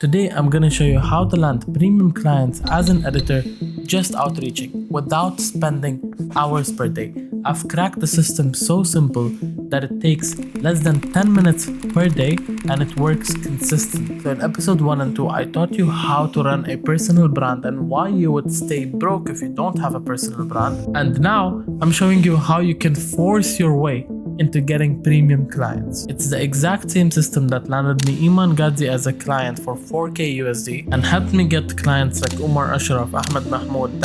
Today I'm gonna show you how to land premium clients as an editor just outreaching without spending hours per day. I've cracked the system so simple that it takes less than 10 minutes per day and it works consistently. So in episode 1 and 2 I taught you how to run a personal brand and why you would stay broke if you don't have a personal brand. And now I'm showing you how you can force your way into getting premium clients. It's the exact same system that landed me Iman Gadzhi as a client for 4k USD and helped me get clients like Umar Ashraf, Ahmad Mahmood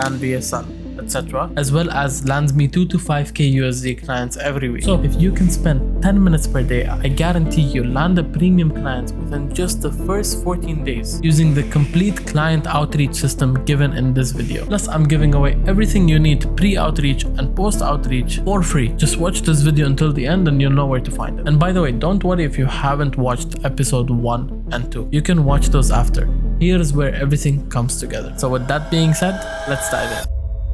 etc, as well as lands me 2 to 5k USD clients every week. So if you can spend 10 minutes per day, I guarantee you land a premium client within just the first 14 days using the complete client outreach system given in this video. Plus I'm giving away everything you need pre-outreach and post-outreach for free. Just watch this video until the end and you'll know where to find it. And by the way, don't worry if you haven't watched episode 1 and 2. You can watch those after. Here's where everything comes together. So with that being said, let's dive in.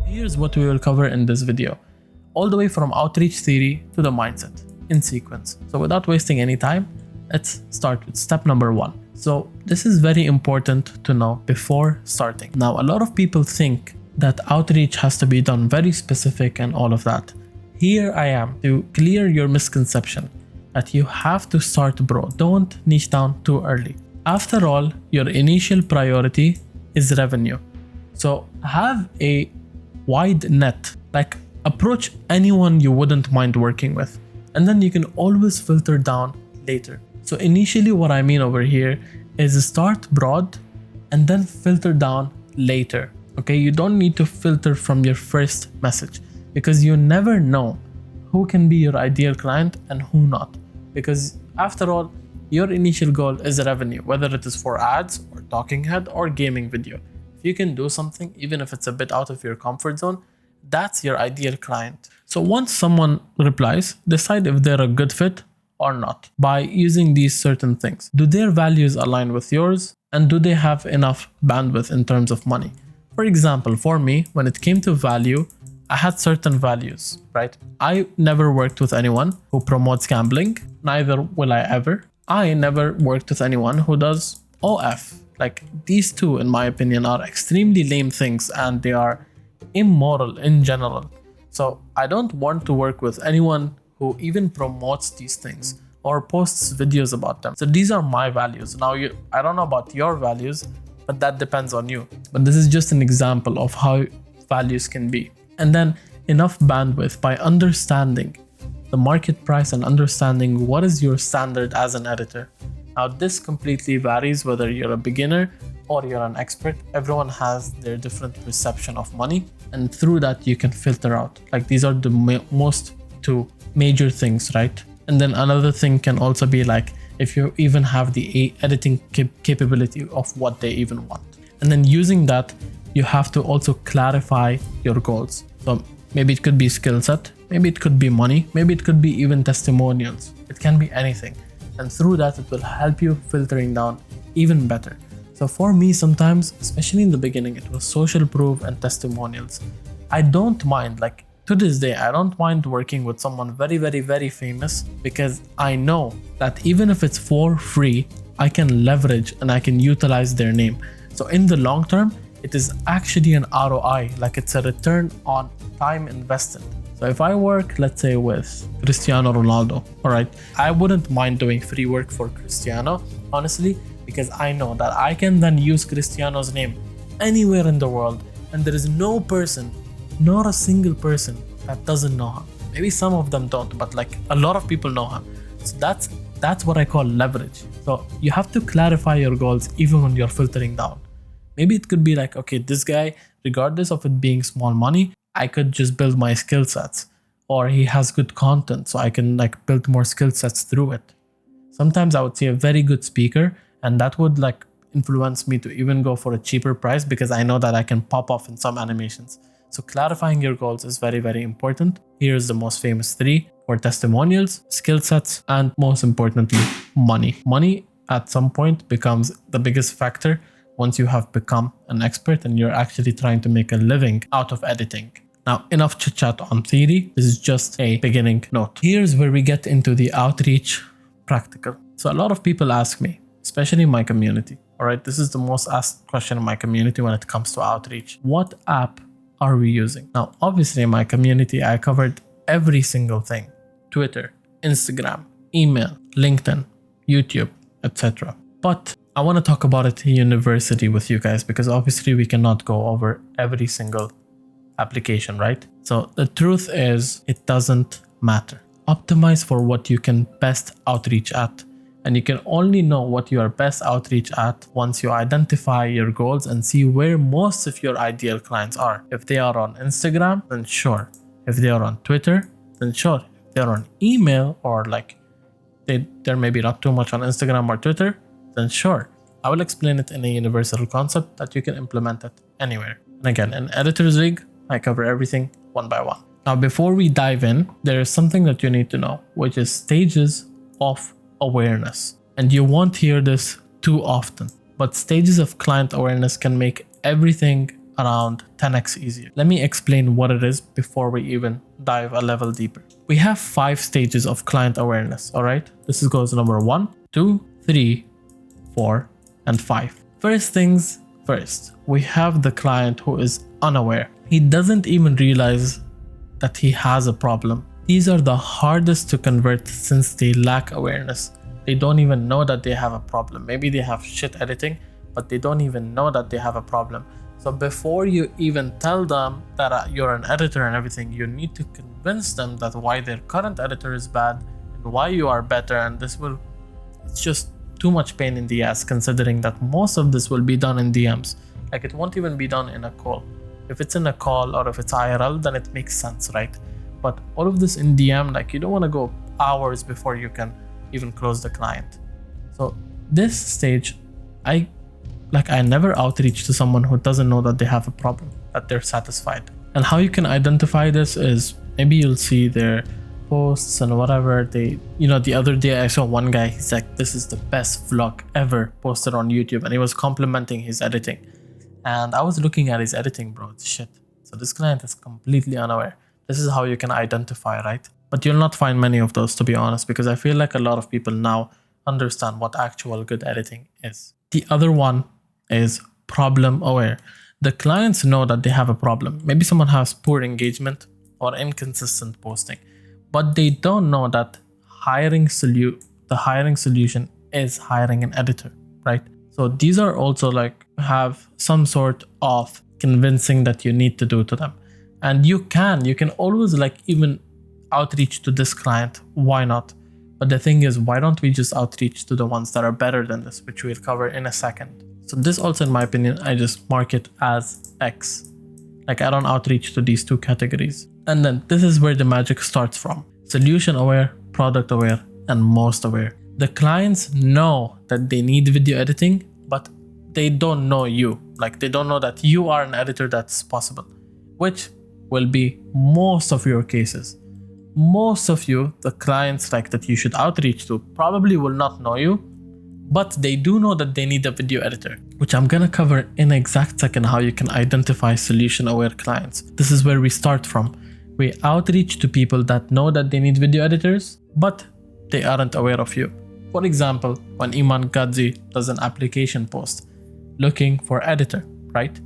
Here's what we will cover in this video, all the way from outreach theory to the mindset in sequence. So without wasting any time, let's start with step number 1. So this is very important to know before starting. Now, a lot of people think that outreach has to be done very specific and all of that. Here I am to clear your misconception that you have to start broad. Don't niche down too early. After all, your initial priority is revenue. So have a wide net, like approach anyone you wouldn't mind working with, and then you can always filter down later. So initially what I mean over here is start broad and then filter down later. Okay, you don't need to filter from your first message because you never know who can be your ideal client and who not, because after all your initial goal is revenue, whether it is for ads or talking head or gaming video. If you can do something, even if it's a bit out of your comfort zone, that's your ideal client. So once someone replies, decide if they're a good fit or not by using these certain things. Do their values align with yours? And do they have enough bandwidth in terms of money? For example, for me, when it came to value, I had certain values, right? I never worked with anyone who promotes gambling, neither will I ever. I never worked with anyone who does OF. Like, these two, in my opinion, are extremely lame things and they are immoral in general. So I don't want to work with anyone who even promotes these things or posts videos about them. So these are my values. Now, I don't know about your values, but that depends on you. But this is just an example of how values can be. And then enough bandwidth by understanding the market price and understanding what is your standard as an editor. Now this completely varies whether you're a beginner or you're an expert. Everyone has their different perception of money, and through that you can filter out. Like, these are the most two major things, right? And then another thing can also be like if you even have the editing capability of what they even want. And then using that, you have to also clarify your goals. So maybe it could be skill set, maybe it could be money, maybe it could be even testimonials. It can be anything. And through that, it will help you filtering down even better. So for me, sometimes, especially in the beginning, it was social proof and testimonials. I don't mind, like to this day, I don't mind working with someone very famous, because I know that even if it's for free, I can leverage and I can utilize their name. So in the long term, it is actually an ROI, like it's a return on time invested. So if I work, let's say, with Cristiano Ronaldo, all right, I wouldn't mind doing free work for Cristiano, honestly, because I know that I can then use Cristiano's name anywhere in the world, and there is no person, not a single person, that doesn't know him. Maybe some of them don't, but like a lot of people know him. So that's what I call leverage. So you have to clarify your goals even when you're filtering down. Maybe it could be like, okay, this guy, regardless of it being small money, I could just build my skill sets, or he has good content, so I can like build more skill sets through it. Sometimes I would see a very good speaker and that would like influence me to even go for a cheaper price because I know that I can pop off in some animations. So clarifying your goals is very important. Here's the most famous 3 for testimonials, skill sets, and most importantly, money. Money at some point becomes the biggest factor once you have become an expert and you're actually trying to make a living out of editing. Now, enough chit chat on theory. This is just a beginning note. Here's where we get into the outreach practical. So a lot of people ask me, especially in my community, All right, this is the most asked question in my community when it comes to outreach. What app are we using? Now, obviously in my community, I covered every single thing: Twitter, Instagram, email, LinkedIn, YouTube, etc. But I want to talk about it in university with you guys, because obviously we cannot go over every single application, right? So the truth is, it doesn't matter. Optimize for what you can best outreach at. And you can only know what you are best outreach at once you identify your goals and see where most of your ideal clients are. If they are on Instagram, then sure. If they are on Twitter, then sure. If they're on email, or like they're maybe not too much on Instagram or Twitter, then sure. I will explain it in a universal concept that you can implement it anywhere. And again, in Editor's Rig, I cover everything one by one. Now, before we dive in, there is something that you need to know, which is stages of awareness. And you won't hear this too often, but stages of client awareness can make everything around 10x easier. Let me explain what it is before we even dive a level deeper. We have 5 stages of client awareness, all right? This goes number 1, 2, 3, 4, and 5. First things first, we have the client who is unaware. He doesn't even realize that he has a problem. These are the hardest to convert since they lack awareness. They don't even know that they have a problem. Maybe they have shit editing, but they don't even know that they have a problem. So before you even tell them that you're an editor and everything, you need to convince them that why their current editor is bad and why you are better. And it's just too much pain in the ass, considering that most of this will be done in DMs. Like, it won't even be done in a call. If it's in a call or if it's IRL, then it makes sense, right? But all of this in DM, like, you don't want to go hours before you can even close the client. So this stage, I never outreach to someone who doesn't know that they have a problem, that they're satisfied. And how you can identify this is, maybe you'll see their posts and whatever. The other day I saw one guy, he's like, this is the best vlog ever posted on YouTube, and he was complimenting his editing. And I was looking at his editing, bro, it's shit. So this client is completely unaware. This is how you can identify, right? But you'll not find many of those, to be honest, because I feel like a lot of people now understand what actual good editing is. The other one is problem aware. The clients know that they have a problem. Maybe someone has poor engagement or inconsistent posting, but they don't know that the hiring solution is hiring an editor, right? So these are also like have some sort of convincing that you need to do to them. And you can always like even outreach to this client. Why not? But the thing is, why don't we just outreach to the ones that are better than this, which we'll cover in a second. So this also, in my opinion, I just mark it as X. Like, I don't outreach to these 2 categories. And then this is where the magic starts from. Solution aware, product aware, and most aware. The clients know that they need video editing, but they don't know you. Like, they don't know that you are an editor that's possible, which will be most of your cases. Most of you, the clients like that you should outreach to, probably will not know you, but they do know that they need a video editor, which I'm gonna cover in an exact second how you can identify solution aware clients. This is where we start from. We outreach to people that know that they need video editors, but they aren't aware of you. For example, when Iman Gadzhi does an application post looking for editor, right?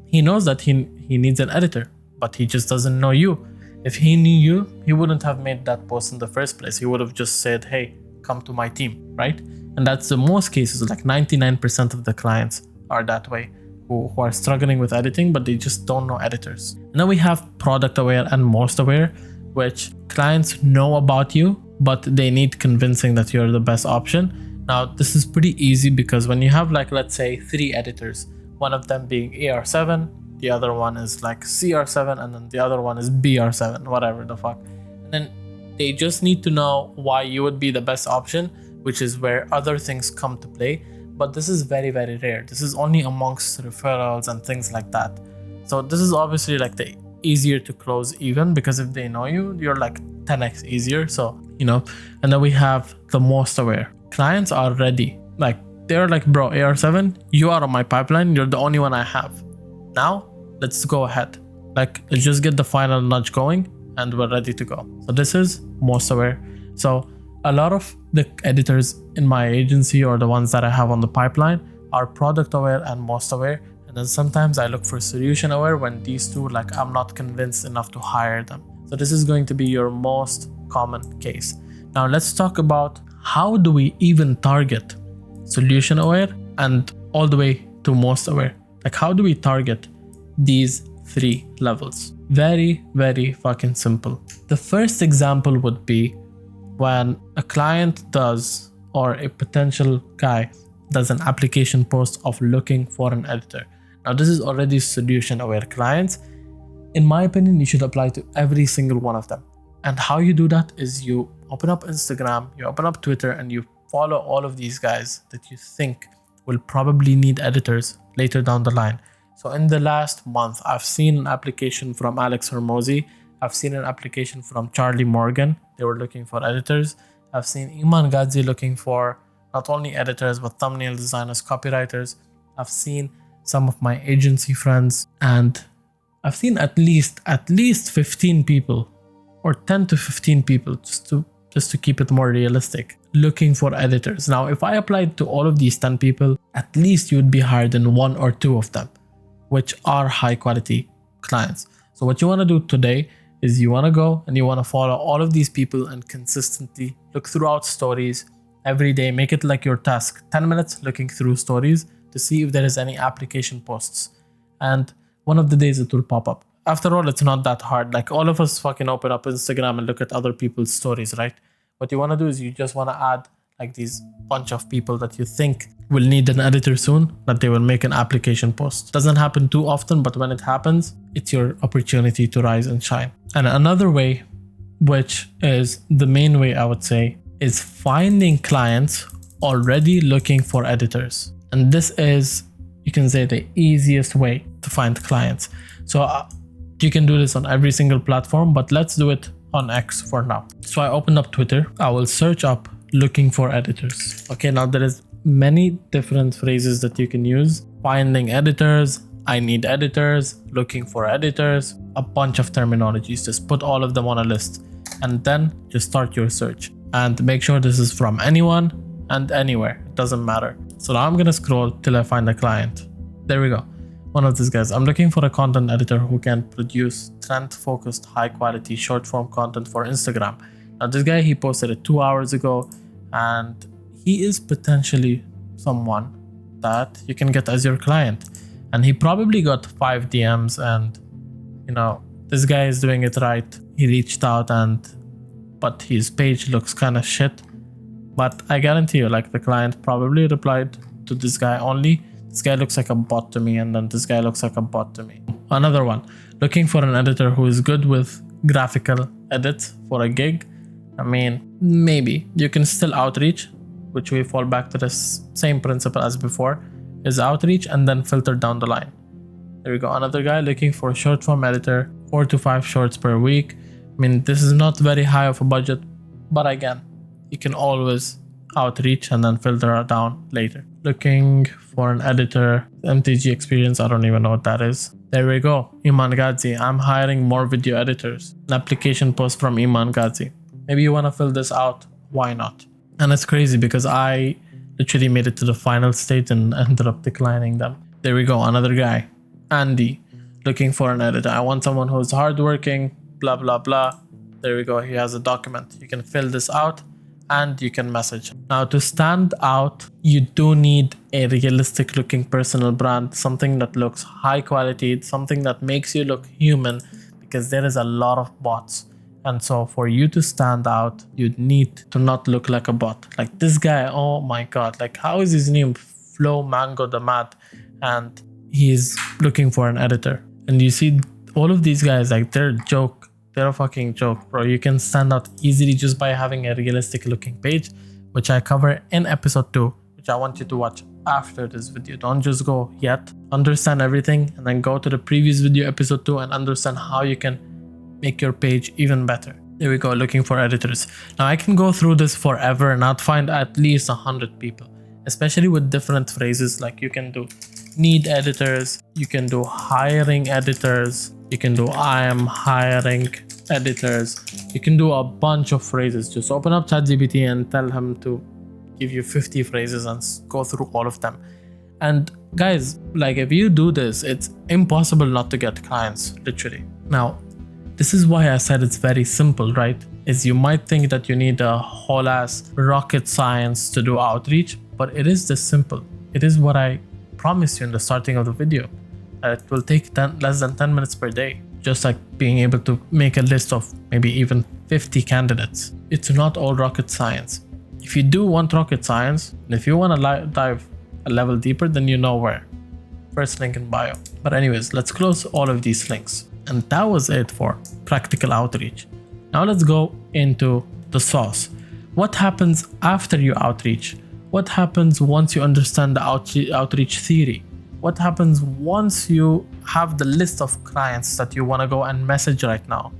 He knows that he needs an editor, but he just doesn't know you. If he knew you, he wouldn't have made that post in the first place. He would have just said, hey, come to my team, right? And that's the most cases, like 99% of the clients are that way, who are struggling with editing, but they just don't know editors. And then we have product aware and most aware, which clients know about you, but they need convincing that you're the best option. Now, this is pretty easy because when you have, like, let's say 3 editors, one of them being AR7, the other one is like CR7, and then the other one is BR7, whatever the fuck. And then they just need to know why you would be the best option, which is where other things come to play. But this is very, very rare. This is only amongst referrals and things like that. So this is obviously like the easier to close even, because if they know you, you're like 10x easier. So, and then we have the most aware. Clients are ready. Like, they're like, bro, AR7, you are on my pipeline. You're the only one I have. Now, let's go ahead. Like, let's just get the final nudge going and we're ready to go. So this is most aware. So a lot of the editors in my agency or the ones that I have on the pipeline, are product aware and most aware. And then sometimes I look for solution aware when these two, like I'm not convinced enough to hire them. So this is going to be your most common case. Now let's talk about how do we even target solution aware and all the way to most aware. Like how do we target these three levels? Very, very fucking simple. The first example would be when a client does, or a potential guy does an application post of looking for an editor. Now this is already solution aware clients. In my opinion, you should apply to every single one of them. And how you do that is you open up Instagram, you open up Twitter, and you follow all of these guys that you think will probably need editors later down the line. So in the last month, I've seen an application from Alex Hormozy. I've seen an application from Charlie Morgan. They were looking for editors. I've seen Iman Gadzhi looking for not only editors, but thumbnail designers, copywriters. I've seen some of my agency friends, and I've seen at least 15 people, or 10 to 15 people, just to keep it more realistic, looking for editors. Now, if I applied to all of these 10 people, at least you would be hired in one or two of them, which are high quality clients. So what you want to do today is you want to go and you want to follow all of these people and consistently look throughout stories every day. Make it like your task, 10 minutes looking through stories to see if there is any application posts. And one of the days it will pop up. After all, it's not that hard. Like all of us fucking open up Instagram and look at other people's stories, right? What you want to do is you just want to add like these bunch of people that you think will need an editor soon, that they will make an application post. Doesn't happen too often, but when it happens, it's your opportunity to rise and shine. And another way, which is the main way I would say, is finding clients already looking for editors. And this is, you can say, the easiest way to find clients. So you can do this on every single platform, but let's do it on X for now. So I opened up Twitter. I will search up looking for editors. Okay, now there is many different phrases that you can use. Finding editors, I need editors, looking for editors, a bunch of terminologies. Just put all of them on a list and then just start your search. And make sure this is from anyone and anywhere. It doesn't matter. So now I'm gonna scroll till I find a client. There we go. One of these guys. I'm looking for a content editor who can produce trend-focused, high-quality, short-form content for Instagram. Now this guy, he posted it 2 hours ago, and he is potentially someone that you can get as your client. And he probably got 5 DMs, and you know, this guy is doing it right. He reached out, but his page looks kind of shit. But I guarantee you, like, the client probably replied to this guy only. This guy looks like a bot to me, and then this guy looks like a bot to me. Another one, looking for an editor who is good with graphical edits for a gig. I mean, maybe you can still outreach, which we fall back to the same principle as before, is outreach and then filter down the line. There we go. Another guy looking for a short form editor, 4 to 5 shorts per week. I mean, this is not very high of a budget, but again, you can always outreach and then filter it down later. Looking for an editor, MTG experience, I don't even know what that is. There we go. Iman Gadzhi, I'm hiring more video editors. An application post from Iman Gadzhi. Maybe you want to fill this out, why not? And it's crazy because I literally made it to the final stage and ended up declining them. There we go, another guy, Andy, looking for an editor. I want someone who's hardworking, blah, blah, blah. There we go, he has a document. You can fill this out and you can message. Now, to stand out, you do need a realistic looking personal brand, something that looks high quality, something that makes you look human, because there is a lot of bots. And so for you to stand out, you'd need to not look like a bot. Like this guy, oh my God, like how is his name? Flo Mango the Mad, and he's looking for an editor. And you see all of these guys, like they're a joke. They're a fucking joke, bro. You can stand out easily just by having a realistic looking page, which I cover in episode 2, which I want you to watch after this video. Don't just go yet. Understand everything and then go to the previous video, episode 2, and understand how you can make your page even better. There we go, looking for editors. Now I can go through this forever and I'd find at least 100 people, especially with different phrases. Like you can do need editors, you can do hiring editors, you can do I am hiring editors, you can do a bunch of phrases. Just open up ChatGPT and tell him to give you 50 phrases and go through all of them. And guys, like if you do this, it's impossible not to get clients, literally. Now, this is why I said it's very simple, right? Is you might think that you need a whole ass rocket science to do outreach, but it is this simple. It is what I promised you in the starting of the video. It will take less than 10 minutes per day. Just like being able to make a list of maybe even 50 candidates. It's not all rocket science. If you do want rocket science, and if you want to dive a level deeper, then you know where. First link in bio. But anyways, let's close all of these links. And that was it for practical outreach. Now let's go into the sauce. What happens after you outreach? What happens once you understand the outreach theory? What happens once you have the list of clients that you want to go and message right now?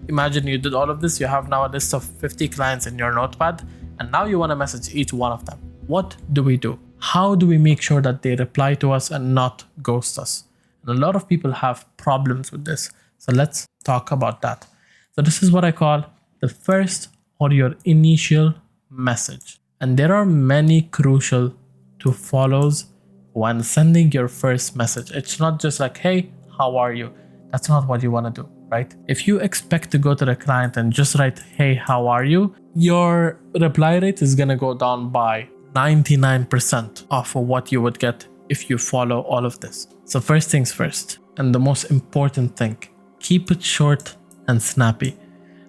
Imagine you did all of this, you have now a list of 50 clients in your notepad, and now you want to message each one of them. What do we do? How do we make sure that they reply to us and not ghost us? And a lot of people have problems with this. So let's talk about that. So this is what I call the first or your initial message. And there are many crucial to follows when sending your first message. It's not just like, hey, how are you? That's not what you want to do, right? If you expect to go to the client and just write, hey, how are you? Your reply rate is going to go down by 99% of what you would get if you follow all of this. So first things first, and the most important thing, keep it short and snappy.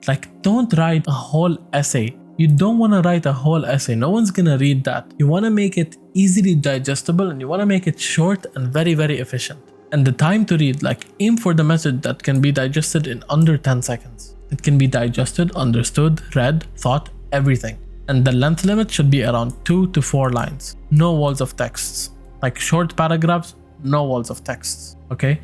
Like, don't write a whole essay. You don't want to write a whole essay. No one's going to read that. You want to make it easily digestible, and you want to make it short and very, very efficient. And the time to read, like aim for the message that can be digested in under 10 seconds. It can be digested, understood, read, thought, everything. And the length limit should be around 2 to 4 lines. No walls of texts. Like short paragraphs, no walls of texts. Okay?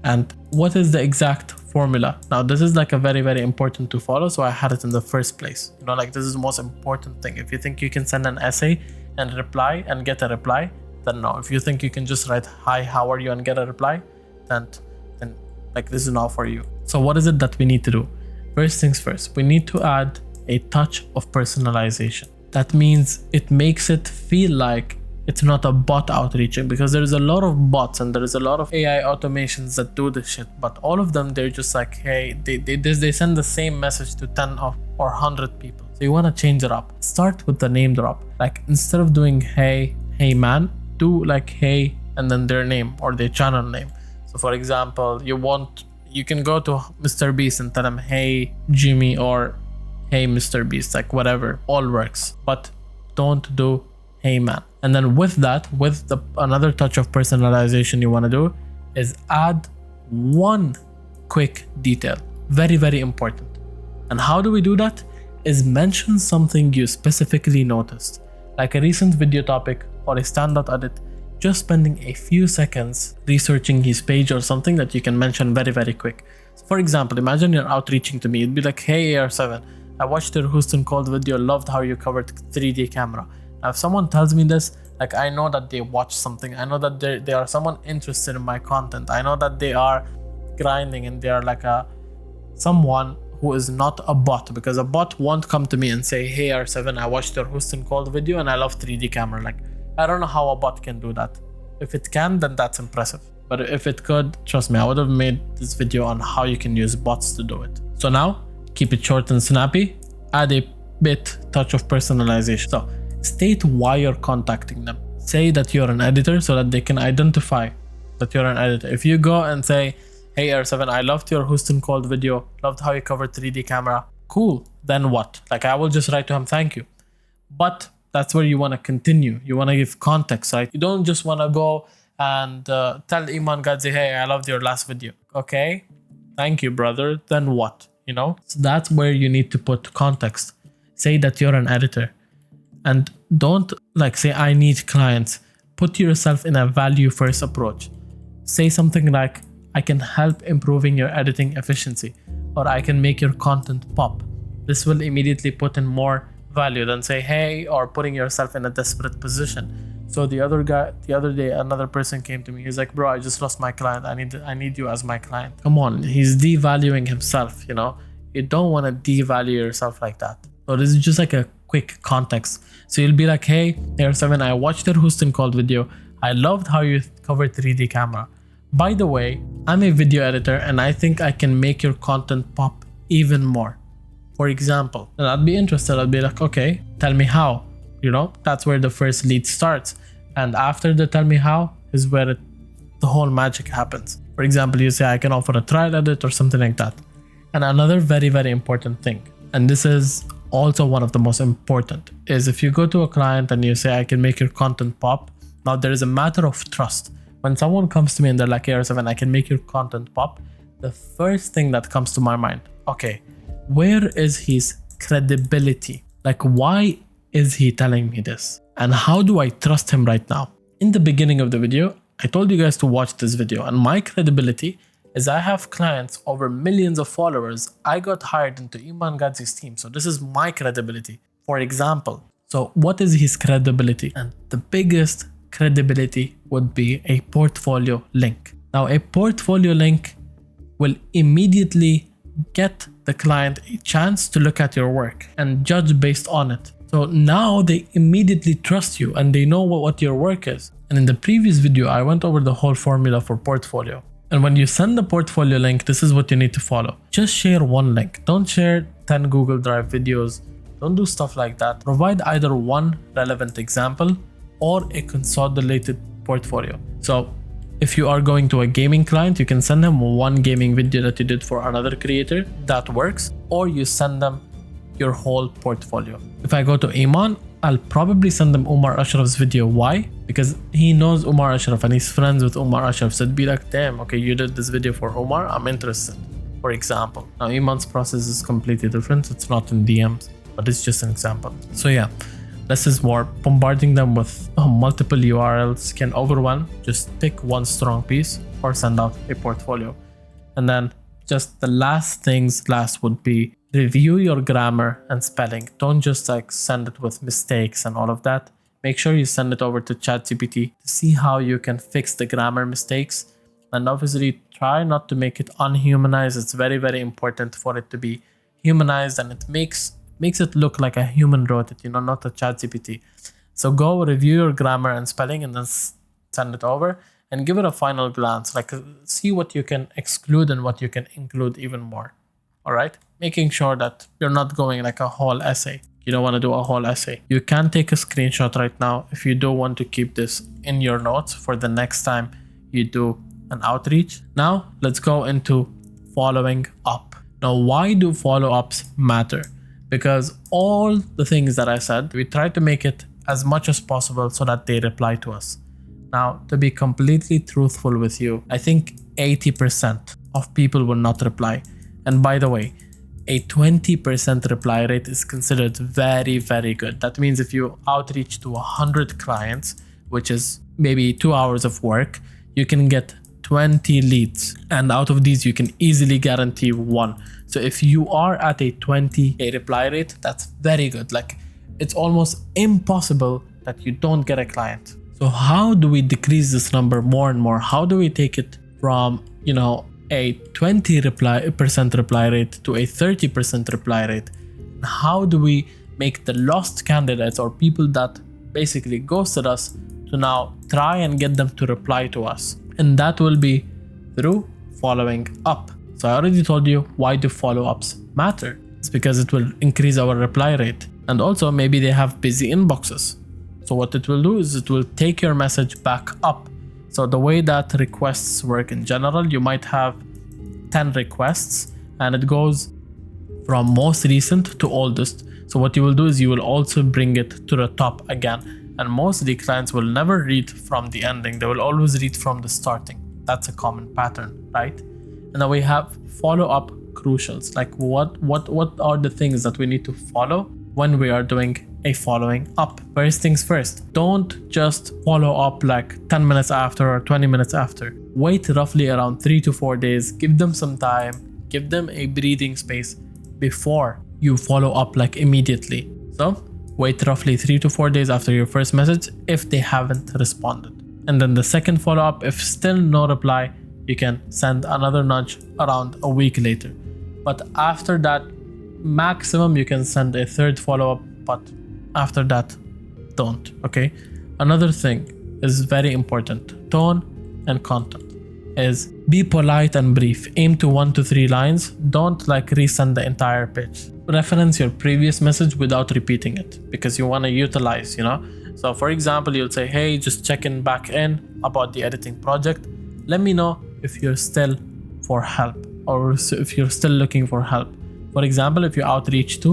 And what is the exact formula? Now, this is like a very, very important to follow. So I had it in the first place. You know, like this is the most important thing. If you think you can send an essay and reply and get a reply, then no. If you think you can just write, hi, how are you, and get a reply, then like this is not for you. So what is it that we need to do? First things first, we need to add a touch of personalization. That means it makes it feel like it's not a bot outreaching, because there is a lot of bots and there is a lot of AI automations that do this shit, but all of them, they're just like, hey, they send the same message to 10 or 100 people. So you want to change it up. Start with the name drop. Like instead of doing hey man, do like hey and then their name or their channel name. So for example, you can go to Mr. Beast and tell him, hey Jimmy, or hey Mr. Beast, like whatever, all works, but don't do hey man. And then with that, another touch of personalization you want to do is add one quick detail. Very, very important. And how do we do that? Is mention something you specifically noticed, like a recent video topic or a standout edit, just spending a few seconds researching his page or something that you can mention very, very quick. So for example, imagine you're outreaching to me. It'd be like, hey AR7, I watched your Houston Cold video, loved how you covered 3D camera. Now, if someone tells me this, like I know that they watch something, I know that they are someone interested in my content, I know that they are grinding and they are like someone who is not a bot, because a bot won't come to me and say, hey R7, I watched your Houston Cold video and I love 3D camera. Like, I don't know how a bot can do that. If it can, then that's impressive. But if it could, trust me, I would have made this video on how you can use bots to do it. So now, keep it short and snappy, add a touch of personalization. So state why you're contacting them. Say that you're an editor so that they can identify that you're an editor. If you go and say, hey R7, I loved your Houston Cold video, loved how you covered 3D camera, cool, then what? Like I will just write to him, thank you. But that's where you want to continue. You want to give context, right? You don't just want to go and tell Iman Gadzhi, hey, I loved your last video. Okay, thank you, brother. Then what? You know? So that's where you need to put context. Say that you're an editor. And don't like say, I need clients. Put yourself in a value first approach. Say something like, I can help improving your editing efficiency, or I can make your content pop. This will immediately put in more value than say, hey, or putting yourself in a desperate position. So the other day, another person came to me. He's like, bro, I just lost my client. I need you as my client. Come on, he's devaluing himself, you know? You don't want to devalue yourself like that. So this is just like a quick context. So you'll be like, hey, AR7, I watched your Houston Cold video. I loved how you covered 3D camera. By the way, I'm a video editor and I think I can make your content pop even more. For example, and I'd be interested, I'd be like, okay, tell me how. You know, that's where the first lead starts. And after the tell me how is where the whole magic happens. For example, you say I can offer a trial edit or something like that. And another very, very important thing, and this is also one of the most important, is if you go to a client and you say I can make your content pop. Now there is a matter of trust. When someone comes to me and they're like, AR7, I can make your content pop, the first thing that comes to my mind, okay, where is his credibility? Like, why is he telling me this? And how do I trust him right now? In the beginning of the video, I told you guys to watch this video, and my credibility is I have clients over millions of followers. I got hired into Iman Gadzhi's team. So this is my credibility, for example. So what is his credibility? And the biggest credibility would be a portfolio link. Now a portfolio link will immediately get the client a chance to look at your work and judge based on it. So now they immediately trust you and they know what your work is. And in the previous video, I went over the whole formula for portfolio. And when you send the portfolio link, this is what you need to follow. Just share one link. Don't share 10 Google Drive videos. Don't do stuff like that. Provide either one relevant example or a consolidated portfolio. So if you are going to a gaming client, you can send them one gaming video that you did for another creator. That works. Or you send them your whole portfolio. If I go to Iman, I'll probably send them Umar Ashraf's video. Why? Because he knows Umar Ashraf and he's friends with Umar Ashraf. So it'd be like, damn, okay, you did this video for Umar, I'm interested, for example. Now Iman's process is completely different. It's not in DMs, but it's just an example. So yeah, less is more. Bombarding them with multiple URLs can overwhelm. Just pick one strong piece or send out a portfolio. And then just the last would be review your grammar and spelling. Don't just like send it with mistakes and all of that. Make sure you send it over to ChatGPT to see how you can fix the grammar mistakes. And obviously try not to make it unhumanized. It's very, very important for it to be humanized, and it makes it look like a human wrote it, you know, not a ChatGPT. So go review your grammar and spelling and then send it over and give it a final glance. Like see what you can exclude and what you can include even more. All right, making sure that you're not going like a whole essay. You don't want to do a whole essay. You can take a screenshot right now if you do want to keep this in your notes for the next time you do an outreach. Now let's go into following up. Now, why do follow-ups matter? Because all the things that I said, we try to make it as much as possible so that they reply to us. Now, to be completely truthful with you, I think 80% of people will not reply. And by the way, a 20% reply rate is considered very, very good. That means if you outreach to 100 clients, which is maybe 2 hours of work, you can get 20 leads. And out of these, you can easily guarantee one. So if you are at a 20 reply rate, that's very good. Like it's almost impossible that you don't get a client. So how do we decrease this number more and more? How do we take it from, you know, a 20% reply rate to a 30% reply rate? How do we make the lost candidates or people that basically ghosted us to now try and get them to reply to us? And that will be through following up. So I already told you why do follow-ups matter. It's because it will increase our reply rate. And also maybe they have busy inboxes. So what it will do is it will take your message back up. So the way that requests work in general, you might have 10 requests and it goes from most recent to oldest. So what you will do is you will also bring it to the top again. And mostly clients will never read from the ending. They will always read from the starting. That's a common pattern, right? And then we have follow-up crucials. Like what are the things that we need to follow when we are doing a following up? First things first, don't just follow up like 10 minutes after or 20 minutes after. Wait roughly around 3 to 4 days. Give them some time. Give them a breathing space before you follow up like immediately. So wait roughly 3 to 4 days after your first message if they haven't responded. And then the second follow-up, if still no reply, you can send another nudge around a week later. But after that, maximum you can send a third follow-up, but after that, don't, okay? Another thing is very important. Tone and content is be polite and brief. Aim to 1 to 3 lines. Don't like resend the entire pitch. Reference your previous message without repeating it because you want to utilize, So for example, you'll say, hey, just checking back in about the editing project. Let me know if you're still for help or if you're still looking for help. For example, if you outreach to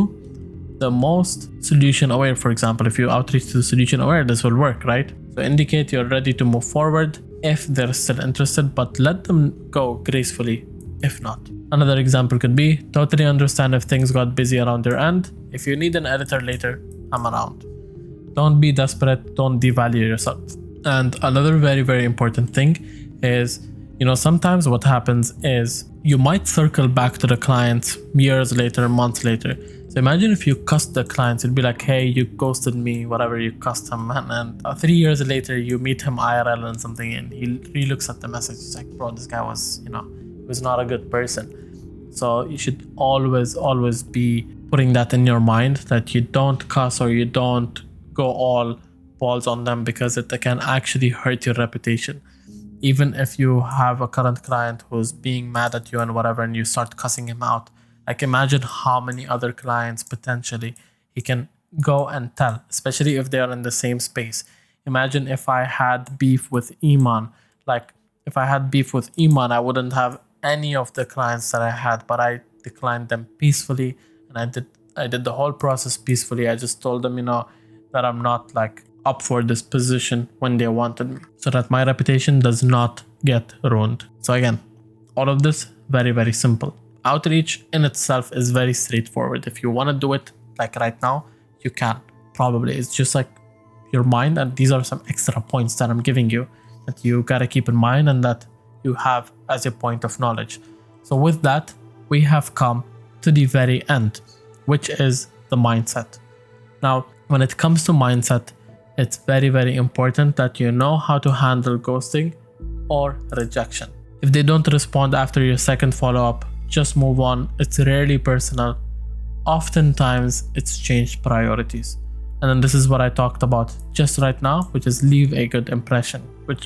the most solution aware, for example, if you outreach to the solution aware, this will work, right? So indicate you're ready to move forward if they're still interested, but let them go gracefully if not. Another example could be, totally understand if things got busy around your end. If you need an editor later, I'm around. Don't be desperate, don't devalue yourself. And another very, very important thing is, sometimes what happens is you might circle back to the clients years later, months later. So imagine if you cussed the clients, it'd be like, hey, you ghosted me, whatever, you cussed him. And 3 years later, you meet him IRL and something, and he relooks at the message. He's like, bro, this guy was, was not a good person. So you should always be putting that in your mind, that you don't cuss or you don't go all balls on them, because it can actually hurt your reputation. Even if you have a current client who's being mad at you and whatever, and you start cussing him out, like imagine how many other clients potentially he can go and tell, especially if they are in the same space. Imagine if I had beef with Iman. Like if I had beef with Iman, I wouldn't have any of the clients that I had, but I declined them peacefully, and I did the whole process peacefully. I just told them, that I'm not like up for this position when they wanted me, so that my reputation does not get ruined. So again, all of this very, very simple. Outreach in itself is very straightforward. If you want to do it like right now, you can. Probably it's just like your mind, and these are some extra points that I'm giving you that you gotta keep in mind and that you have as a point of knowledge. So with that, we have come to the very end, which is the mindset. Now, when it comes to mindset, it's very, very important that you know how to handle ghosting or rejection. If they don't respond after your second follow-up, just move on. It's rarely personal. Oftentimes, it's changed priorities. And then this is what I talked about just right now, which is leave a good impression,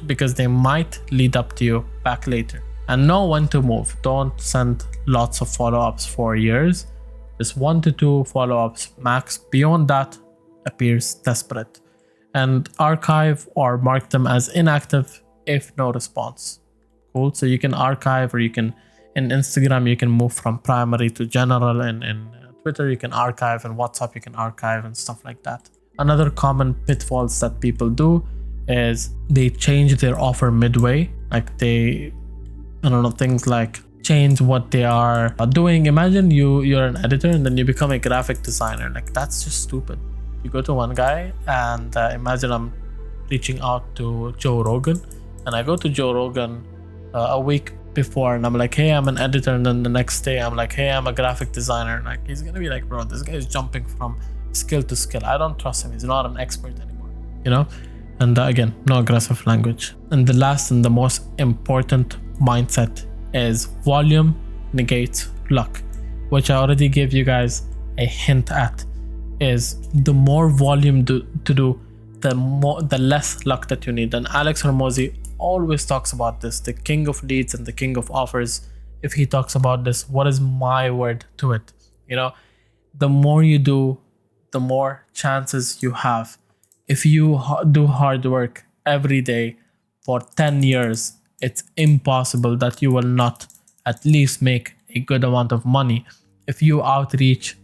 because they might lead up to you back later. And know when to move. Don't send lots of follow-ups for years. Just 1 to 2 follow-ups max. Beyond that, appears desperate. And archive or mark them as inactive if no response. Cool. So you can archive, or you can, in Instagram, you can move from primary to general, and in Twitter, you can archive, and WhatsApp, you can archive, and stuff like that. Another common pitfalls that people do is they change their offer midway. Like things like change what they are doing. Imagine you're an editor and then you become a graphic designer. Like that's just stupid. You go to one guy, and imagine I'm reaching out to Joe Rogan, and I go to Joe Rogan a week before, and I'm like, hey, I'm an editor, and then the next day I'm like, hey, I'm a graphic designer. Like he's gonna be like, bro, this guy is jumping from skill to skill. I don't trust him. He's not an expert anymore, And again, no aggressive language. And the last and the most important mindset is volume negates luck, which I already gave you guys a hint at. Is the more volume to do, the less luck that you need. And Alex Hormozi always talks about this, the king of leads and the king of offers. If he talks about this, what is my word to it? The more you do, the more chances you have. If you do hard work every day for 10 years, it's impossible that you will not at least make a good amount of money. If you outreach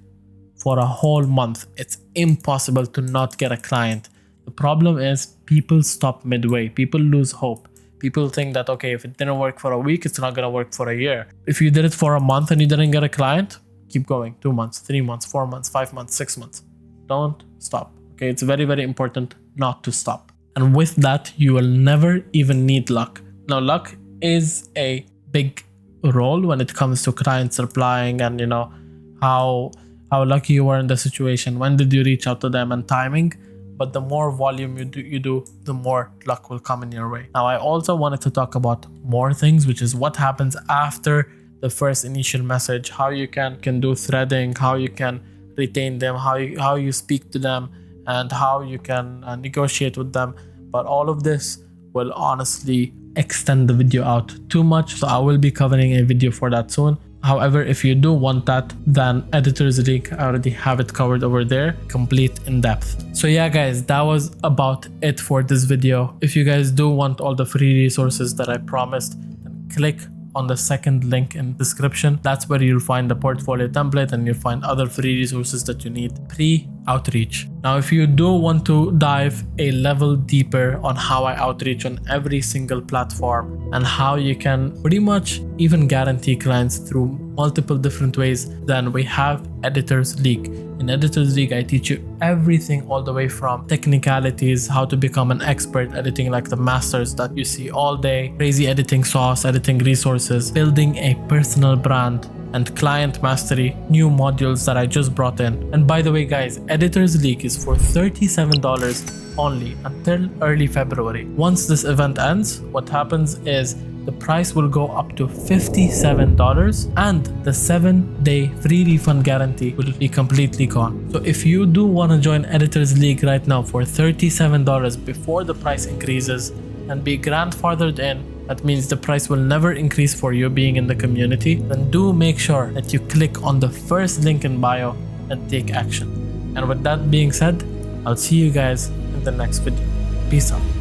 for a whole month, it's impossible to not get a client. The problem is people stop midway. People lose hope. People think that, okay, if it didn't work for a week, it's not going to work for a year. If you did it for a month and you didn't get a client, keep going. 2 months, 3 months, 4 months, 5 months, 6 months. Don't stop. Okay, it's very, very important not to stop. And with that, you will never even need luck. Now, luck is a big role when it comes to clients replying, and how lucky you were in the situation, when did you reach out to them, and timing. But the more volume you do, the more luck will come in your way. Now, I also wanted to talk about more things, which is what happens after the first initial message, how you can do threading, how you can retain them, how you speak to them, and how you can negotiate with them. but all of this will honestly extend the video out too much, so I will be covering a video for that soon. However, if you do want that, then Editor's League, I already have it covered over there, complete in depth. So yeah guys, that was about it for this video. If you guys do want all the free resources that I promised, then click on the second link in description. That's where you'll find the portfolio template and you'll find other free resources that you need pre-outreach. Now, if you do want to dive a level deeper on how I outreach on every single platform and how you can pretty much even guarantee clients through multiple different ways, then we have Editor's League. In Editor's League, I teach you everything all the way from technicalities, how to become an expert editing like the masters that you see all day, crazy editing sauce, editing resources, building a personal brand, and client mastery, new modules that I just brought in. And by the way guys, Editor's League is for $37 only until early February. Once this event ends, what happens is the price will go up to $57 and the 7-day free refund guarantee will be completely gone. So if you do want to join Editor's League right now for $37 before the price increases and be grandfathered in, that means the price will never increase for you being in the community, then do make sure that you click on the first link in bio and take action. And with that being said, I'll see you guys in the next video. Peace out.